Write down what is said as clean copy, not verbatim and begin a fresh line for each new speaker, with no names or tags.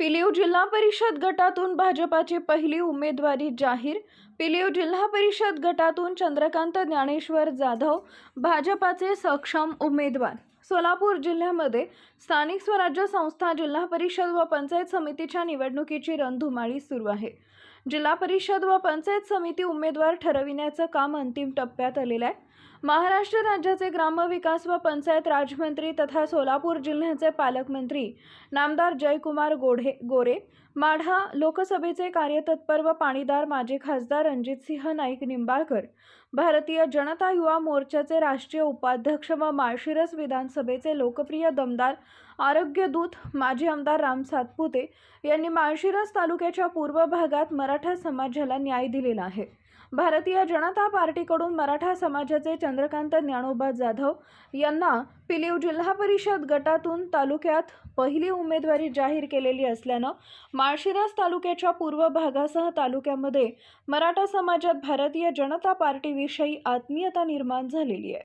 पिलीव जिल्हा परिषद गटातून भाजपाची पहिली उमेदवारी जाहीर। पिलीव जिल्हा परिषद गटातून चंद्रकांत ज्ञानेश्वर जाधव भाजपाचे सक्षम उमेदवार। सोलापूर जिल्ह्यामध्ये स्थानिक स्वराज्य संस्था, जिल्हा परिषद व पंचायत समितीच्या निवडणुकीची रणधुमाळी सुरू आहे। जिल्हा परिषद व पंचायत समिती उमेदवार ठरविण्याचं काम अंतिम टप्प्यात आलेलं आहे। महाराष्ट्र राज्याचे ग्रामविकास व पंचायत राज मंत्री तथा सोलापूर जिल्ह्याचे पालकमंत्री नामदार जयकुमार गोरे, माढा लोकसभेचे कार्यतत्पर व पाणीदार माजी खासदार रणजितसिंह नाईक निंबाळकर, भारतीय जनता युवा मोर्चाचे राष्ट्रीय उपाध्यक्ष व माळशिरस विधानसभेचे लोकप्रिय दमदार आरोग्यदूत माजी आमदार राम सातपुते यांनी माळशिरस तालुक्याच्या पूर्व भागात मराठा समाजाला न्याय दिलेला आहे। भारतीय जनता पार्टीकडून मराठा समाजाचे चंद्रकांत ज्ञानोबा जाधव यांना पिलीव जिल्हा परिषद गटातून तालुक्यात पहिली उमेदवारी जाहीर केलेली असल्यानं माळशिरस तालुक्याच्या पूर्व भागासह तालुक्यामध्ये मराठा समाजात भारतीय जनता पार्टीविषयी आत्मीयता निर्माण झालेली आहे।